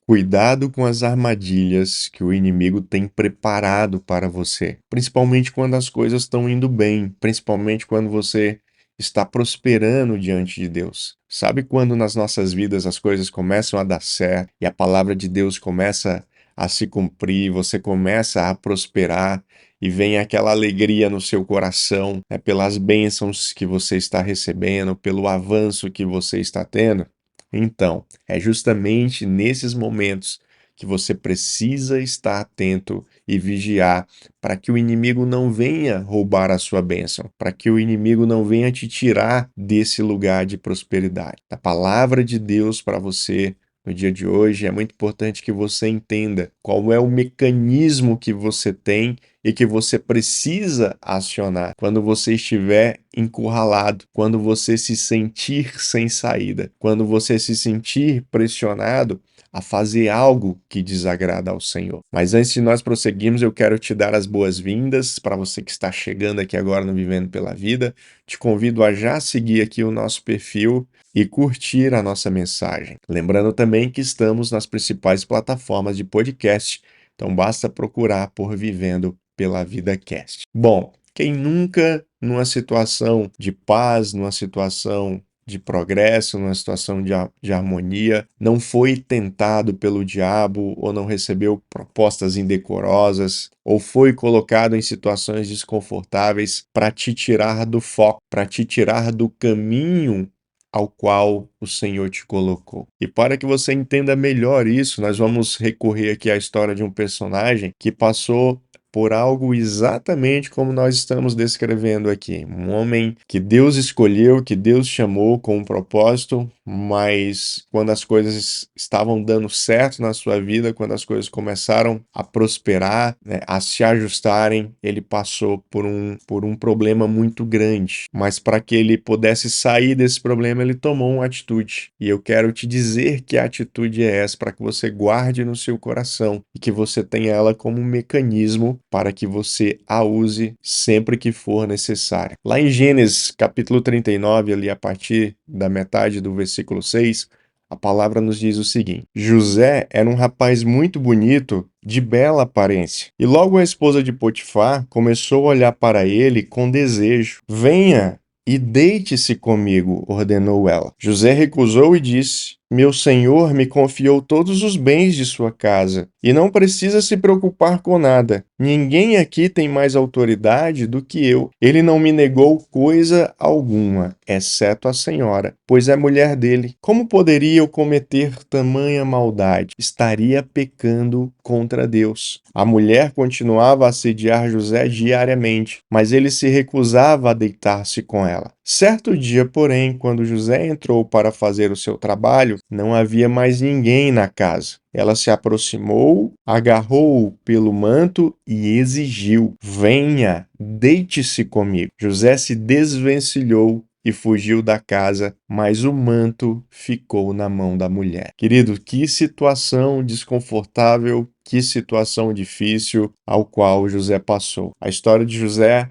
Cuidado com as armadilhas que o inimigo tem preparado para você, principalmente quando as coisas estão indo bem, principalmente quando você está prosperando diante de Deus. Sabe quando nas nossas vidas as coisas começam a dar certo e a palavra de Deus começa a se cumprir, você começa a prosperar e vem aquela alegria no seu coração, pelas bênçãos que você está recebendo, pelo avanço que você está tendo? Então, é justamente nesses momentos que você precisa estar atento e vigiar para que o inimigo não venha roubar a sua bênção, para que o inimigo não venha te tirar desse lugar de prosperidade. A palavra de Deus para você no dia de hoje é muito importante que você entenda qual é o mecanismo que você tem e que você precisa acionar quando você estiver encurralado, quando você se sentir sem saída, quando você se sentir pressionado a fazer algo que desagrada ao Senhor. Mas antes de nós prosseguirmos, eu quero te dar as boas-vindas para você que está chegando aqui agora no Vivendo pela Vida. Te convido a já seguir aqui o nosso perfil e curtir a nossa mensagem. Lembrando também que estamos nas principais plataformas de podcast, então basta procurar por Vivendo pela Vida Cast. Bom, quem nunca numa situação de paz, numa situação de progresso, numa situação de harmonia, não foi tentado pelo diabo ou não recebeu propostas indecorosas ou foi colocado em situações desconfortáveis para te tirar do foco, para te tirar do caminho ao qual o Senhor te colocou. E para que você entenda melhor isso, nós vamos recorrer aqui à história de um personagem que passou por algo exatamente como nós estamos descrevendo aqui. Um homem que Deus escolheu, que Deus chamou com um propósito, mas quando as coisas estavam dando certo na sua vida, quando as coisas começaram a prosperar, né, a se ajustarem, ele passou por um problema muito grande. Mas para que ele pudesse sair desse problema, ele tomou uma atitude. E eu quero te dizer que a atitude é essa, para que você guarde no seu coração e que você tenha ela como um mecanismo para que você a use sempre que for necessário. Lá em Gênesis, capítulo 39, ali a partir da metade do versículo 6, a palavra nos diz o seguinte: José era um rapaz muito bonito, de bela aparência. E logo a esposa de Potifar começou a olhar para ele com desejo. Venha e deite-se comigo, ordenou ela. José recusou e disse: Meu senhor me confiou todos os bens de sua casa e não precisa se preocupar com nada. Ninguém aqui tem mais autoridade do que eu. Ele não me negou coisa alguma, exceto a senhora, pois é mulher dele. Como poderia eu cometer tamanha maldade? Estaria pecando contra Deus. A mulher continuava a assediar José diariamente, mas ele se recusava a deitar-se com ela. Certo dia, porém, quando José entrou para fazer o seu trabalho, não havia mais ninguém na casa. Ela se aproximou, agarrou-o pelo manto e exigiu: Venha, deite-se comigo. José se desvencilhou e fugiu da casa, mas o manto ficou na mão da mulher. Querido, que situação desconfortável, que situação difícil ao qual José passou. A história de José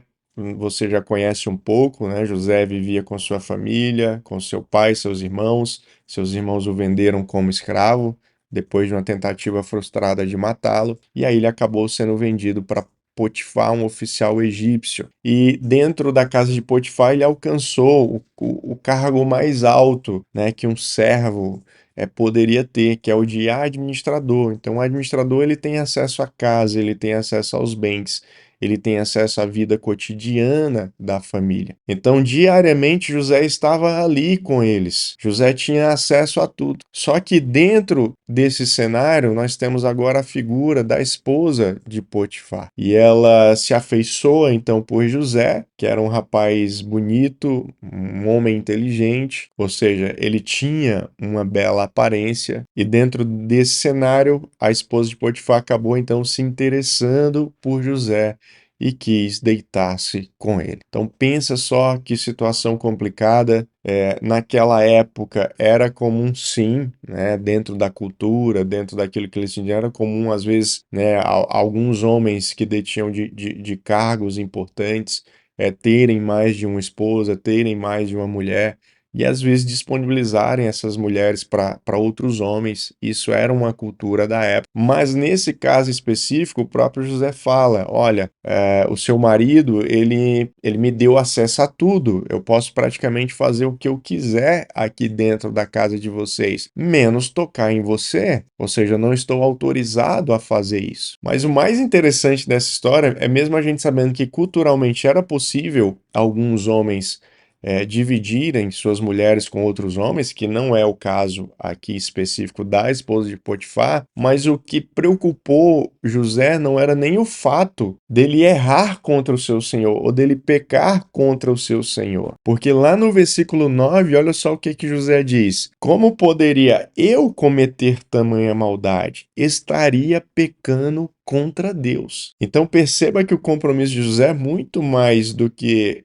você já conhece um pouco, né? José vivia com sua família, com seu pai, seus irmãos. Seus irmãos o venderam como escravo, depois de uma tentativa frustrada de matá-lo, e aí ele acabou sendo vendido para Potifar, um oficial egípcio. E dentro da casa de Potifar, ele alcançou o cargo mais alto, né, que um servo poderia ter, que é o de administrador. Então, o administrador ele tem acesso à casa, ele tem acesso aos bens, ele tem acesso à vida cotidiana da família. Então, diariamente, José estava ali com eles. José tinha acesso a tudo. Só que dentro desse cenário, nós temos agora a figura da esposa de Potifar. E ela se afeiçoa, então, por José, que era um rapaz bonito, um homem inteligente, ou seja, ele tinha uma bela aparência. E dentro desse cenário, a esposa de Potifar acabou, então, se interessando por José e quis deitar-se com ele. Então pensa só que situação complicada. Naquela época era comum sim, né, dentro da cultura, dentro daquilo que eles tinham, era comum às vezes, né, alguns homens que detinham de cargos importantes terem mais de uma esposa, terem mais de uma mulher. e às vezes disponibilizarem essas mulheres para outros homens. Isso era uma cultura da época. Mas nesse caso específico, o próprio José fala: olha, o seu marido, ele me deu acesso a tudo. Eu posso praticamente fazer o que eu quiser aqui dentro da casa de vocês, menos tocar em você. Ou seja, eu não estou autorizado a fazer isso. Mas o mais interessante dessa história é mesmo a gente sabendo que culturalmente era possível alguns homens dividirem suas mulheres com outros homens, que não é o caso aqui específico da esposa de Potifar, mas o que preocupou José não era nem o fato dele errar contra o seu senhor ou dele pecar contra o seu senhor. Porque lá no versículo 9, olha só o que José diz: como poderia eu cometer tamanha maldade? Estaria pecando contra Deus. Então perceba que o compromisso de José é muito mais do que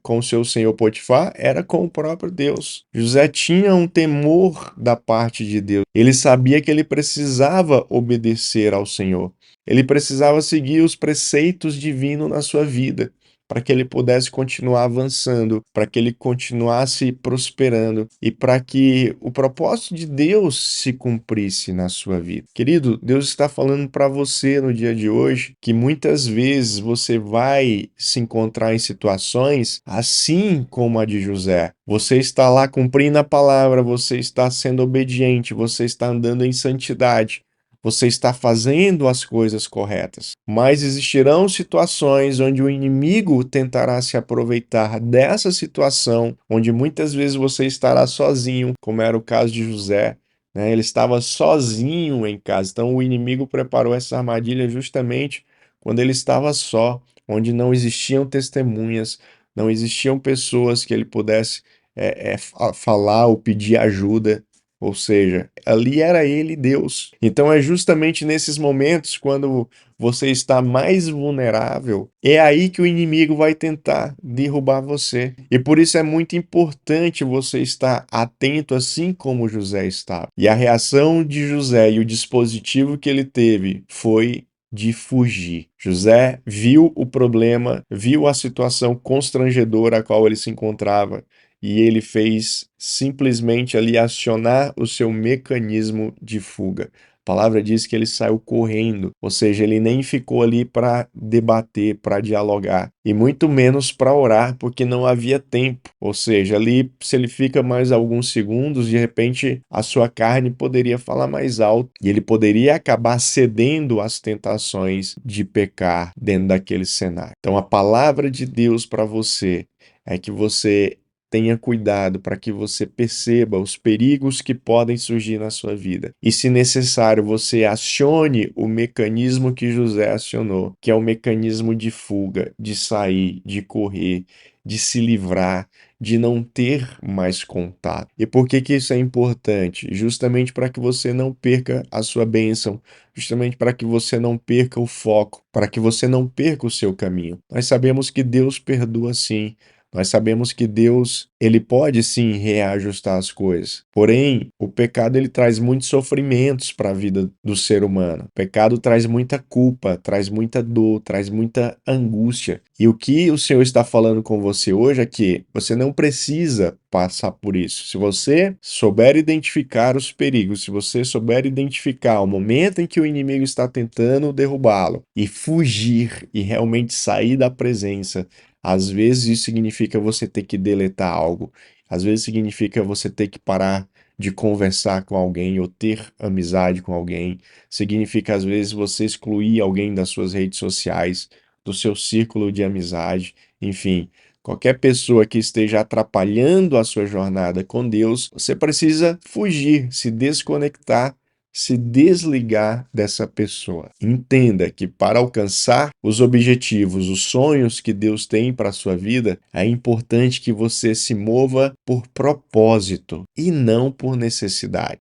com o seu senhor Potifar, era com o próprio Deus. José tinha um temor da parte de Deus. Ele sabia que ele precisava obedecer ao Senhor. Ele precisava seguir os preceitos divinos na sua vida, para que ele pudesse continuar avançando, para que ele continuasse prosperando e para que o propósito de Deus se cumprisse na sua vida. Querido, Deus está falando para você no dia de hoje que muitas vezes você vai se encontrar em situações assim como a de José. Você está lá cumprindo a palavra, você está sendo obediente, você está andando em santidade. Você está fazendo as coisas corretas. Mas existirão situações onde o inimigo tentará se aproveitar dessa situação, onde muitas vezes você estará sozinho, como era o caso de José, né? Ele estava sozinho em casa. Então o inimigo preparou essa armadilha justamente quando ele estava só, onde não existiam testemunhas, não existiam pessoas que ele pudesse falar ou pedir ajuda. Ou seja, ali era ele, Deus. Então é justamente nesses momentos, quando você está mais vulnerável, é aí que o inimigo vai tentar derrubar você. E por isso é muito importante você estar atento, assim como José estava. E a reação de José e o dispositivo que ele teve foi de fugir. José viu o problema, viu a situação constrangedora a qual ele se encontrava e ele fez simplesmente ali acionar o seu mecanismo de fuga. A palavra diz que ele saiu correndo, ou seja, ele nem ficou ali para debater, para dialogar, e muito menos para orar, porque não havia tempo. Ou seja, ali, se ele fica mais alguns segundos, de repente a sua carne poderia falar mais alto e ele poderia acabar cedendo às tentações de pecar dentro daquele cenário. Então, a palavra de Deus para você é que você tenha cuidado para que você perceba os perigos que podem surgir na sua vida. E, se necessário, você acione o mecanismo que José acionou, que é o mecanismo de fuga, de sair, de correr, de se livrar, de não ter mais contato. E por que isso é importante? Justamente para que você não perca a sua bênção, justamente para que você não perca o foco, para que você não perca o seu caminho. Nós sabemos que Deus perdoa sim. Nós sabemos que Deus, ele pode sim reajustar as coisas. Porém, o pecado ele traz muitos sofrimentos para a vida do ser humano. O pecado traz muita culpa, traz muita dor, traz muita angústia. E o que o Senhor está falando com você hoje é que você não precisa passar por isso. Se você souber identificar os perigos, se você souber identificar o momento em que o inimigo está tentando derrubá-lo e fugir e realmente sair da presença, às vezes isso significa você ter que deletar algo. Às vezes significa você ter que parar de conversar com alguém ou ter amizade com alguém. Significa às vezes você excluir alguém das suas redes sociais, do seu círculo de amizade, enfim. Qualquer pessoa que esteja atrapalhando a sua jornada com Deus, você precisa fugir, se desconectar, se desligar dessa pessoa. Entenda que para alcançar os objetivos, os sonhos que Deus tem para a sua vida, é importante que você se mova por propósito e não por necessidade.